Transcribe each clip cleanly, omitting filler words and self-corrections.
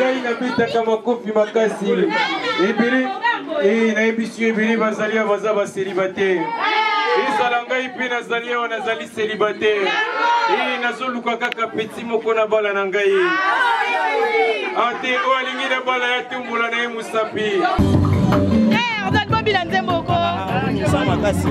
ngai nabetaka makofi makasi ebele na émission ebele bazali baza ba célibataire ezala ngai mpe nazali awa nazali célibataire nazoluka kaka petit moko na bala na ngai ate oyo alingi na bala ya tumbola na ye mosapi ozali bobila nzembo oko makasi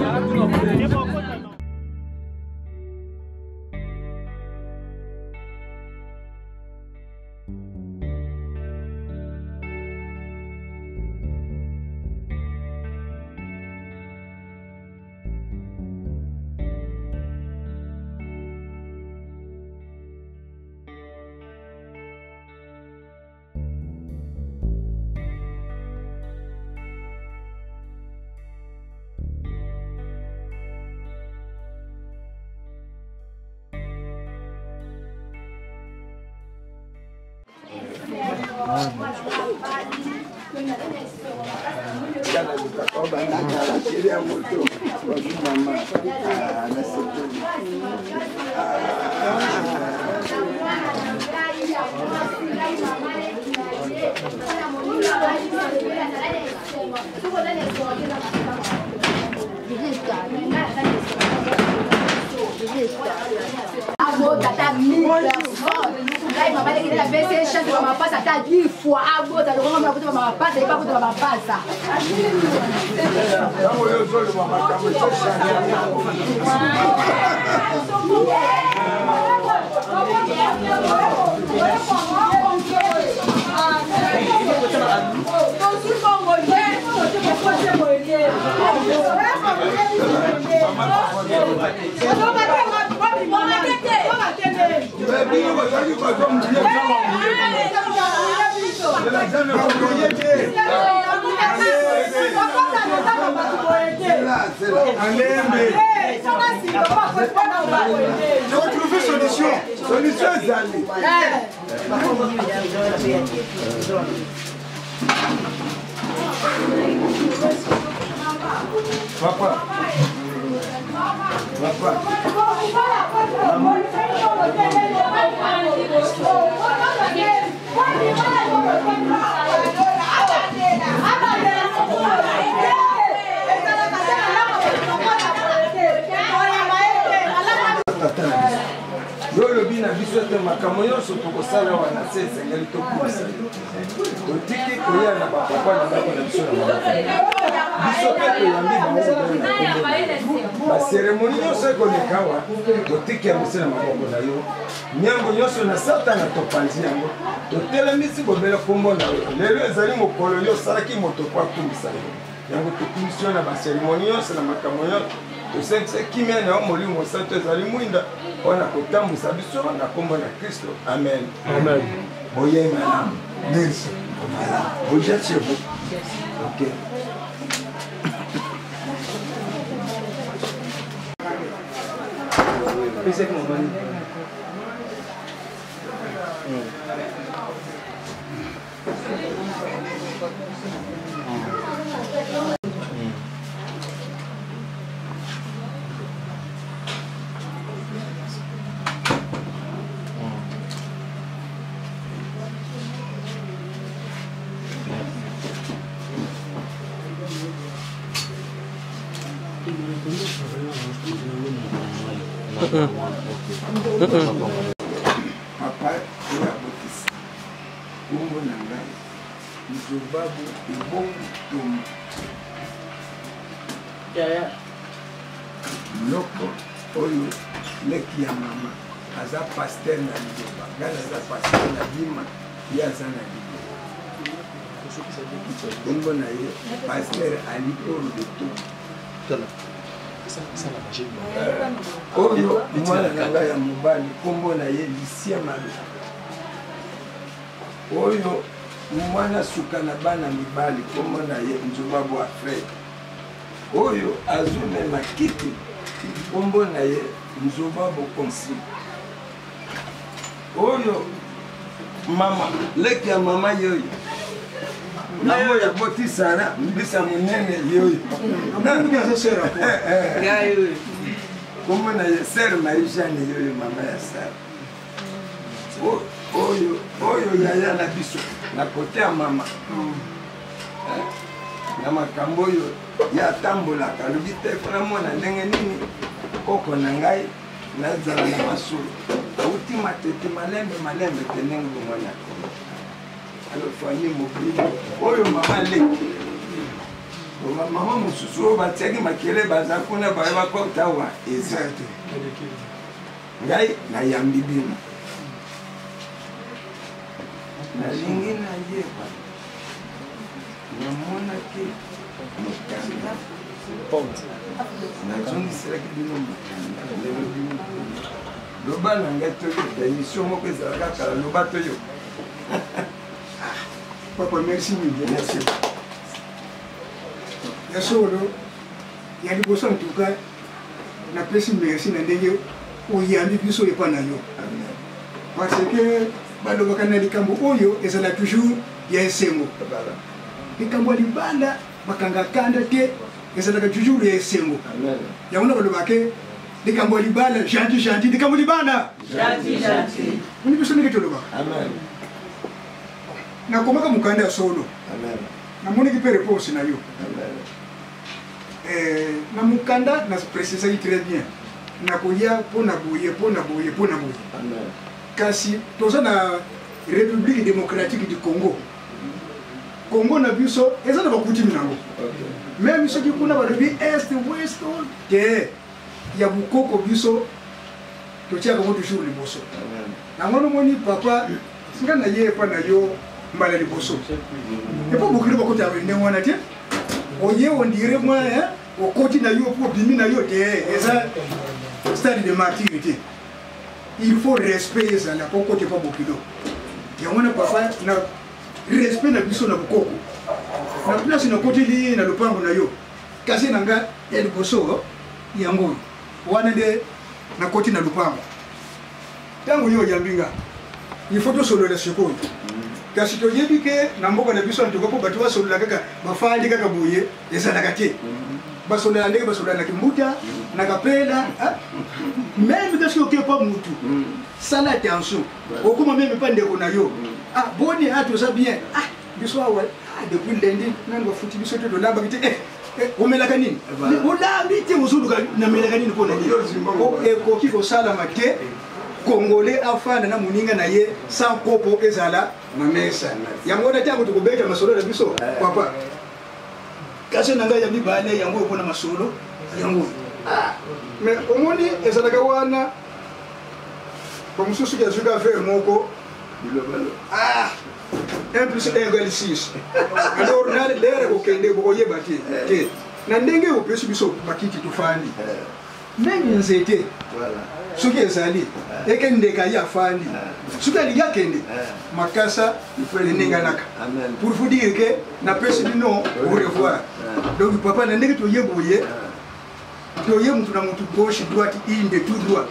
Amen. Amen. Voyez madame. Merci. Voilà. Vous êtes chez vous. Ok. Papa eyabotisa bongo na ngai nzobabu ebongo tomo loko oyo leki ya mama aza paster na liloba ngai aza paster na bima ye aza na liloba bongo na ye paster aliporo de to oyo mwana na ngai ya mobali kombo na ye Licia Malo oyo mwana suka na bana mibali kombo na ye Nzobabu Alfred oyo azomema kiti kombo na ye Nzobabu Konsi oyo mama leki ya mama yoyo namo ya botisana mbisa munene yoyo kombo na ye Sœur Marie-Jeanne yoyo mama ya Sara oyo yaya na biso na kote ya mama na makambo oyo ya atambolaka alobi te mpona mona ndenge nini koko na ngai nazala na masolo auti matete malembe te ndenge bomwana alo foye mobili oyo mama leki mama mosusu oyo batiaki makele baza kuna baye bakota awa eza te ngai nayambi bino nalingi nayeba namonaki mokanda nazongiselaki bino mokanda lelo bino loba na ngai toyoka émission moko ezalaka kala loba toyoka Papa, merci mille. merci Ya solo, ya liboso en tout cas, na pesi merci na ndenge oyambi biso epa na yo. Parce que balobaka na likambo oyo ezala toujours ya esengo. Likambo ya libanda bakanga kanda te ezalaka toujours ya esengo. Yango na balobaka likambo ya libanda gentil likambo libanda gentil. Oni biso ndenge toloba. amen Na komaka mukanda ya solo. amen Namoni ki pe réponse na yo. amen Na mukanda na préciser très bien. Na koya pona boye. amen Kasi toza na République démocratique du Congo. Congo na biso eza na bakutimi nango. Même ceux qui kuna balobi est ouest te ya bukoko biso totia ko toujours liboso. amen Na ngono moni papa singa na ye pa na yo mbala liboso. Et pas beaucoup de bakoti ya ndenge wana te. Oye on dirait moi hein au côté na yo pour bimi na yo te eza stade de martyr. Il faut respect ça na poko te pas beaucoup d'eau. Ya wana papa na respect na biso na bukoko. Na place na côté li na lupango na yo. Kasi nanga el boso yango. Wana de na côté na lupango. Tango yo yambinga. Il faut to solo la sekoyo. Kasi to yebi ke na mboka na biso ntuko po batu solo la kaka bafandi kaka boye ezala kate. Basola la ndenge basola na kimbuta na kapela même de ce que pas mutu. Sala attention. Okuma même pas ndeko na yo. Ah boni atu ça bien. Ah biso awa depuis lundi nando futi biso to lamba kite omelaka nini? Olambi te uzuluka na melaka nini ko na nini? Ko ekoki ko sala make Congolais afana na muninga na ye sans kopo ezala na mesa. Yango na tango tukubeta masolo na biso papa. Kasi nanga ya mibale yango ko na masolo yango. Mais omoni ezala ka wana comme mususu ya zuka faire moko ah 1 plus 1 égale 6. Alors na lere ko kende ko yeba te. Na ndenge o pesu biso bakiti tufani. Même nzete voilà. Suki ezali ekende kaya fandi suki ali yakende makasa ifele ninganaka pour vous dire que na pesi bino au revoir donc papa na ndenge to yeboye mutu na mutu gauche droite inde tout droit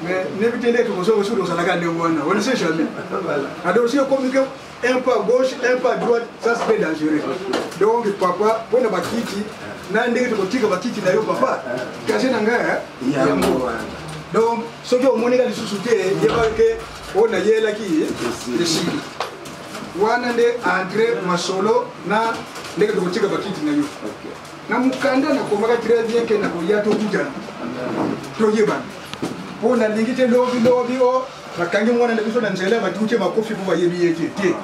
mais n'évitez to kozo sur dans la gande wana on ne sait jamais alors si on communique un pas gauche un pas droite ça c'est dangereux donc papa pona bakiti na ndenge to kotika bakiti na yo papa kasi nanga yango donc ce que on monika lisusuté yebake on a yela ki ici wana nde entre masolo na ndenge to kotika bakiti na yo na mukanda na komaka très bien que na koya to kujana to yeba pona lingite lobi o bakangi mwana na biso na nzela batute makofi po bayebi yete te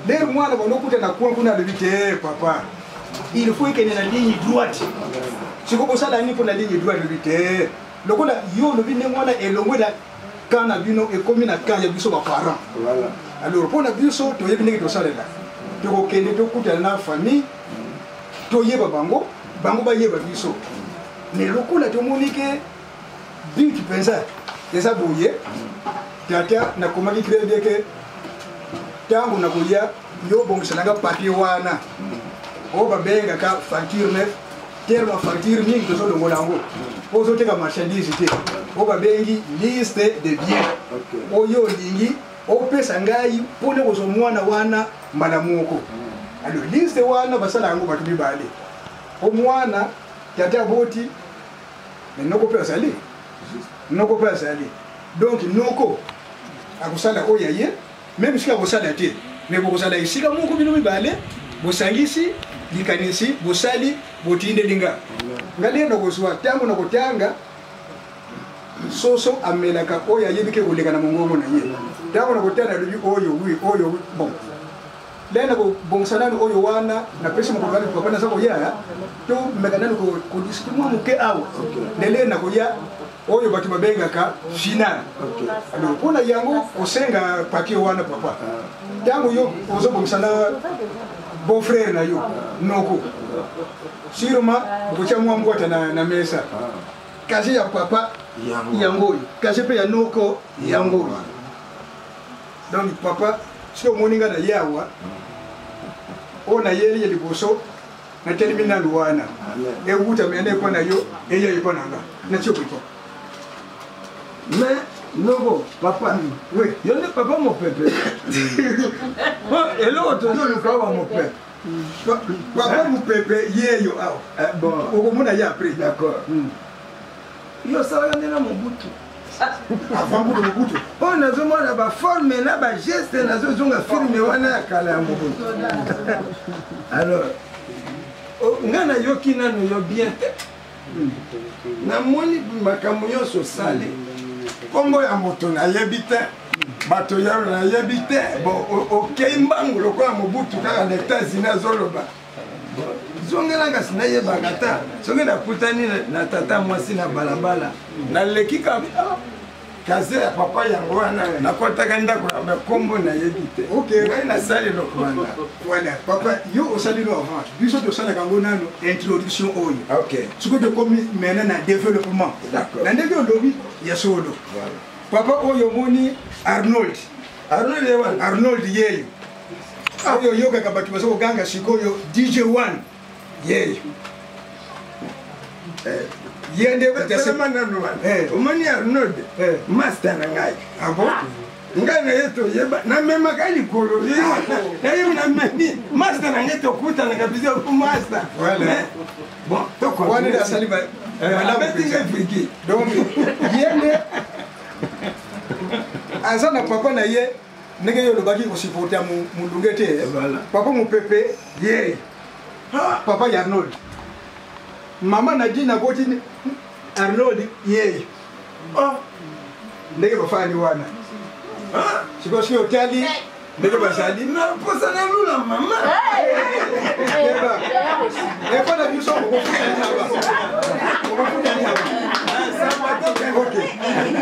der mwana bonokuta na kwa kuna lebite papa il faut que na ligne droite siko bosala ni pour la ligne droite lebite lokola yo lobi ne mwana elongwe da kana bino ekomi na kaya biso ba parents voilà alors pour la biso to yebi ndenge to salela to ko kende to kuta na famille to yeba bango ba yeba biso mais lokola to monike bintu pensa eza boye tata na komaki krede ke tango na koya yo bongisananga papier wana o babenga ka facture neuf terme facture mingi to so ngolango o so teka marchandise te o babengi liste de biens o yo lingi o pesa ngai pone ko so mwana wana mbala moko alors liste wana basala ngo batu bibale o mwana tata boti noko pesa ali donc noko akosala oyo ya ye même sika akosala te mais bokosala esika moko bino mibale bosangisi likanisi bosali botindeli nga nga nde nakozwa ntango nakotanga soso amelaka oyo ayebi ke koleka na mongongo na ye ntango nakotanga alobi oyo bon nde nakobongisa nani oyo wana napesi mokolo wani papa naza koya to meka nani kodisiti mwa moke awa ndele nakoya oyo bato babengaka final alors mpona yango kosenga papier wana papa ntango yo ozobongisa na bon frère na yo noko sûrement bokotia mwa mbwata na mesa kasi ya papa yangoyo kasi mpe ya noko yangoyo donc papa soki omoni nga na yawa oyo nayeli ya liboso natelemi na luwana ewutami ane epa na yo eya epa na nga natio koipa mais noko papa oui yo nde papa mopepe eloko tozoluka wa mopepe papa mopepe yeyo awa bon okomona ye après d'accord yo osalaka nde na mobutu avant butu mobutu oyo nazomona baforme na bageste nazozonga filme wana ya kala ya mobutu alors nga nayoki nano yo bien te namoni makambo nyonso osali kombo ya moto nayebi te bato yaro nayebi te bon okei mbangu lokola mobutu kaka na Etats-Unis azoloba zongelanga sinayebaka ta soki nakutani na tata mwasi na balabala naleki kaze ya papa yango wana nakotaka ndako na bakombo nayebi te ngai nasali eloko wana voilà papa yo osali no avant biso tosalaka yango nano introduction oyo soki tokomi maintenant na développement na ndenge olobi ya solo papa oyo omoni Arnold yeyo oyo oyokaka bato baza koganga sikoyo DJ1 yeyo yende omoni Arnold master na ngai ngai na ye toyeba namemaka likolo nayebi namemi master na ngai tokutanaka biso master bon tokoabetinga friki donc yende aza na papa na ye ndenge yo olobaki kosupporta molunge te papa mopepe ye papa ya Arnold mama nadi nakoti Arnold ye ndenge bafani wana sikosi otali ndenge bazali naposa na lula mama epona biso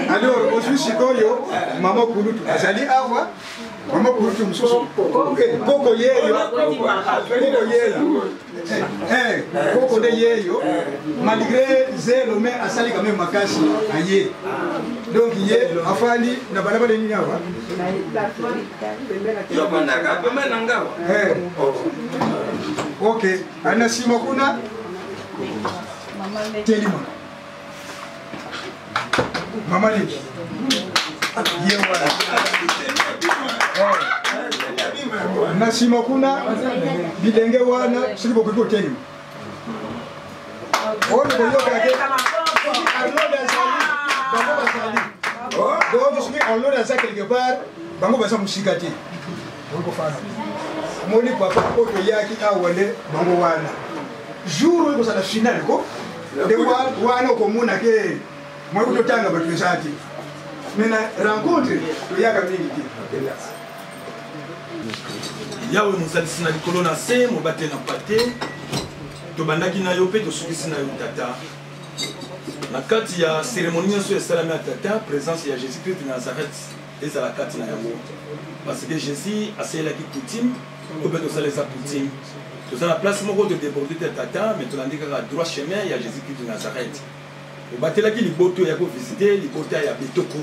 alors ozwi sikoyo mama kulutu azali awa mama kulutu mosusu koko yeyo koko nde yeyo malgré zelo me asali quand même makasi aye donc ye afandi na balabala nini awa yobandaka pembe na ngawa ok ana sima kuna telima mama leki ye wala na sima kuna bilenge wana soki bokoki kotelima oyo boyokake Arnold azali bango bazali donc soki Arnold aza quelque part bango baza mosika te okofana omoni papa oyo toyaki awa nde bango wana jour oyo kozala finale ko nde wana okomona ke mwa kutotanga bato eza te mais na rencontre toyaka mingi te yawe mosalisi na likolo na se mobate na pate tobandaki na yo mpe tosukisi na yo tata na kati ya cérémonie nyonso esalami ya tata présence ya jésus christ de nazareth ezala kati na yango parce que jésus asalelaki coutume oyo mpe tosala eza coutume toza na place moko todéborde te tata mais tolandi kaka droit chemin ya jésus christ de nazareth obatelaki liboto ya kovisite libota ya betoko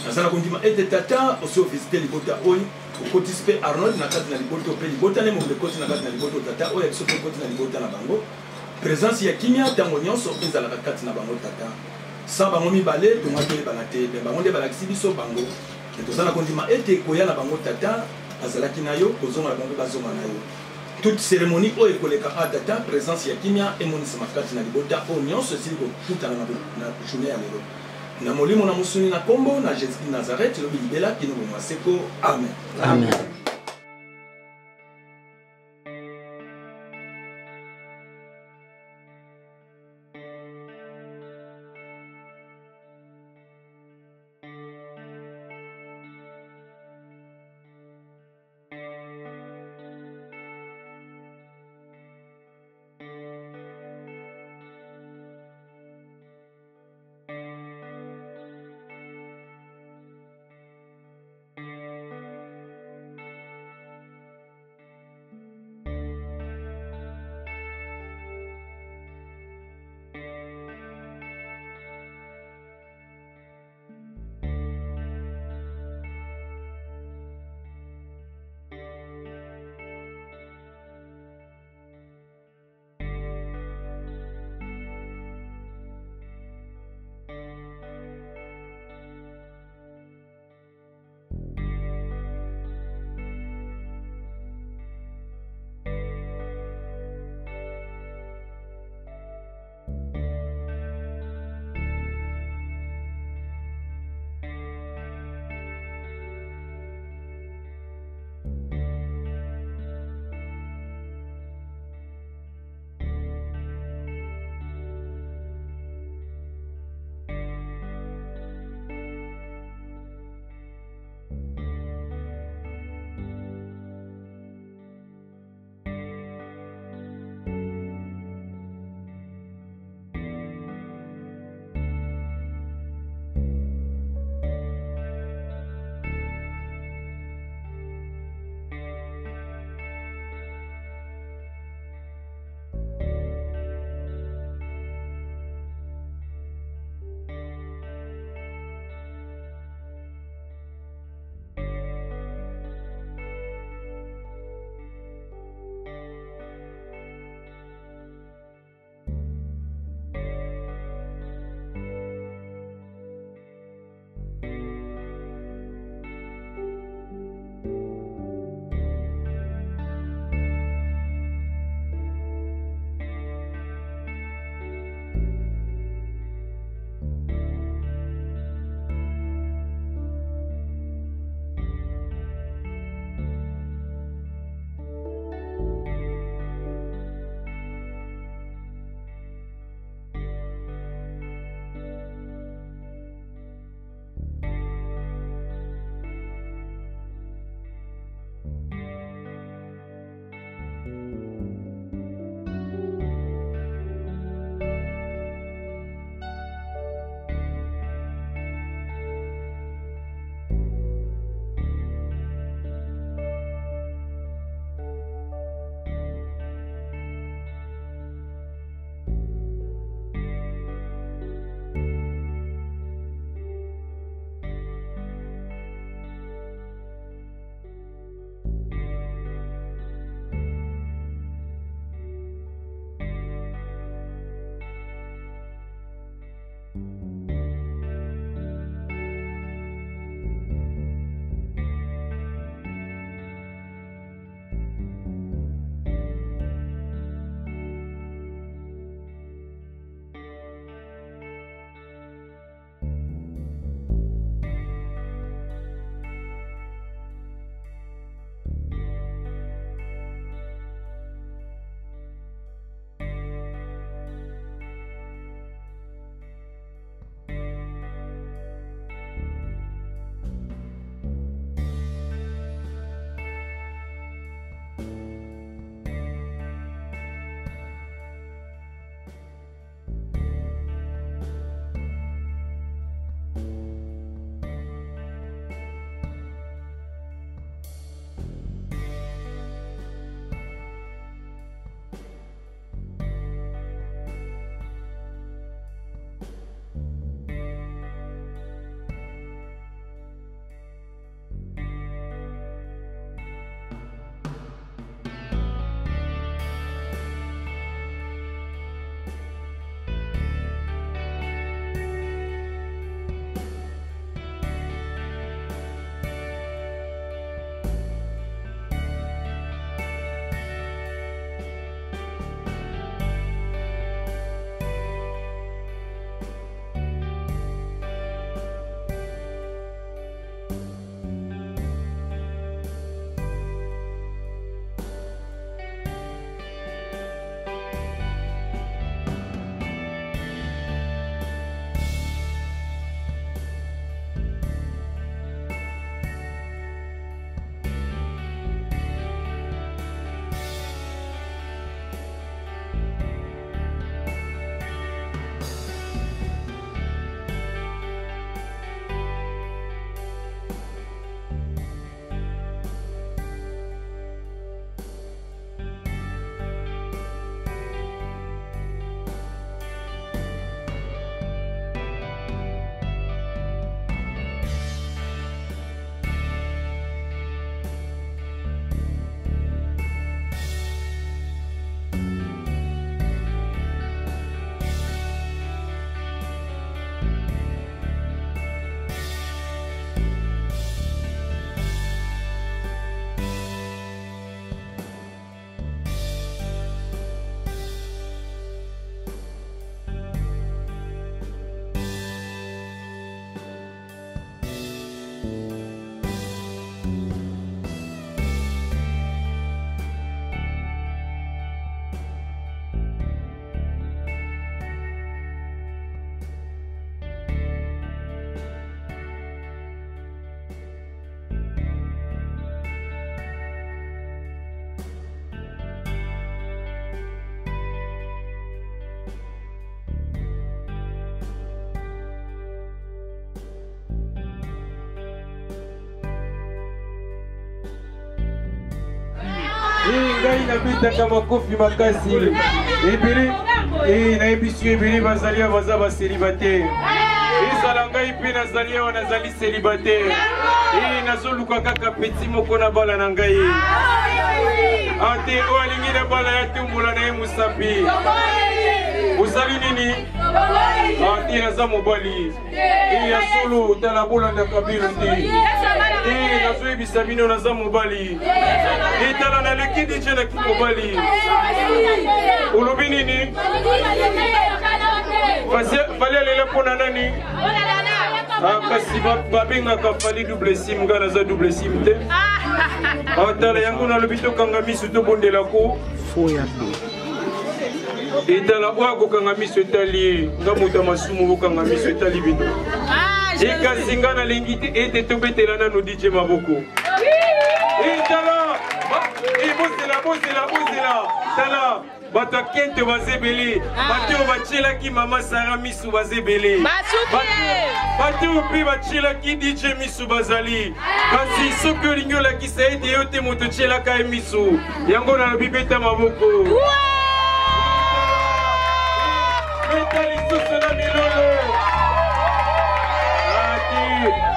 naza na kondima ete tata osi ovisite libota oyo okotisi mpe Arnold na kati na liboto mpe libota ne mokolo ekoti na kati na liboto tata oyo ya biso mpe ekoti na libota na bango présence ya kimia ntango nyonso ezalaka kati na bango tata sans bango mibale tonga toyebana te me bango nde balakisi biso bango e toza na kondima ete koya na bango tata azalaki na yo kozonga na bango mpe bazonga na yo toute cérémonie oyo ekoleka a tata présence ya kimia emonisama kati na libota oyo nyonso esili kokutana na journée ya lelo na molimo na musuni na kombo na Jésus de Nazareth lobi libela kino maseko. Amen. Amen. ngai nabetaka makofi makasi ebele nayebisi ebele bazali awa baza baselibatere ezala ngai mpe nazali awa nazali selibatere nazoluka kaka peti moko na bala na ngai ate oyo alingi na bala ya tumbola na ye mosapi osali nini ate naza mobali ya solo tala bolandaka bino te nazoyebisa bino naza mobali etala naleki dije naki mobali olobi nini fali alela mpo na nani kasi babengaka fali double sim nga naza double sim te tala yango nalobi tokanga miso tobondelako etala oyo akokanga miso etali nga moto ya masumu okanga miso etali bino ekasi nga nalingi te ete tobetela nano dj maboko etala bozela tala bato akente baza ebele bato oyo batielaki mama sara misu baza ebele bato oyo mpe batielaki dj misu bazali kasi soki olingi olakisa ete yo te moto otielaka ye misu yango nalobi beta maboko beta lisusu na milolo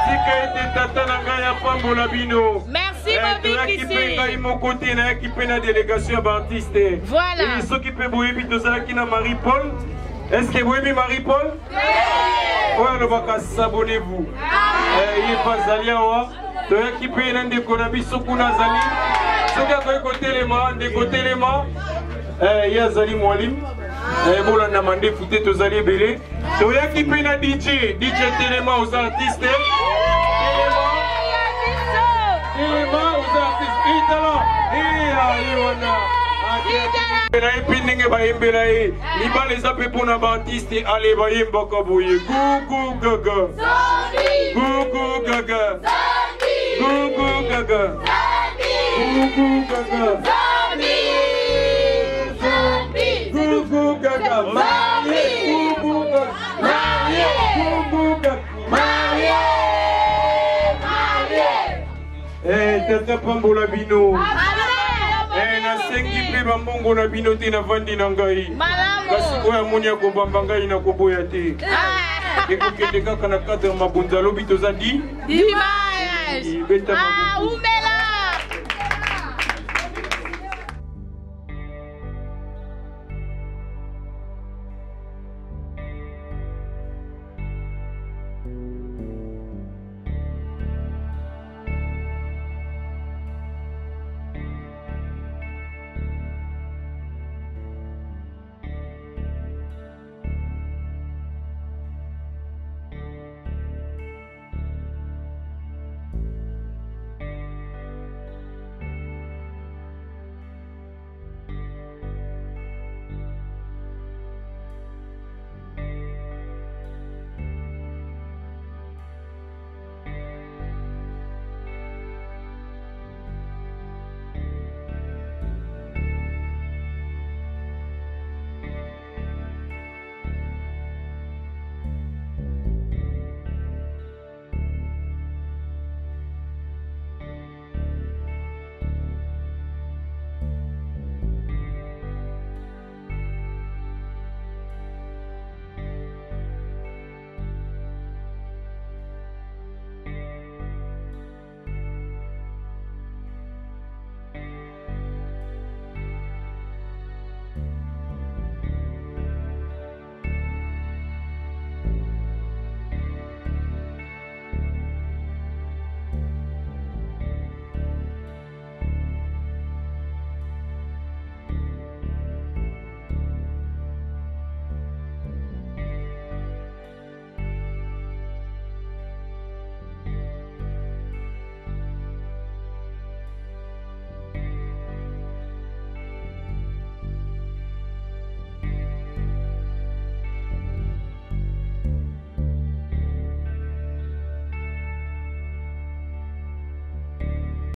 tika ete tata na ngai apambola bino toyaki mpe ngai moko te nayaki mpe na délégation ya baartiste soki mpe boyebi tozalaki na Marie Paul estce boyebi Marie Paul oyo alobaka sabonnez-vous ye mpe azali awa toyaki mpe na ndeko na biso kuna azali soki akoki kotelema ndeko telema ye azali mwalimu bolanda mandefu te tozali ebele toyaki mpe na dj telema aux artiste naye mpe ndenge bayembela ye libala eza mpe mpona baartiste ale bayembaka boye gugu gaga gugu gaga gugu gaga gugu gaga gugu gaga marie gugu gaga marie gugu gaga marie tata pambola bino nasengi mpe bambongo na bino te navandi na ngai kasi oyo amoni akobamba ngai nakoboya te ekokende kaka na cadre mabonza alobi toza di beta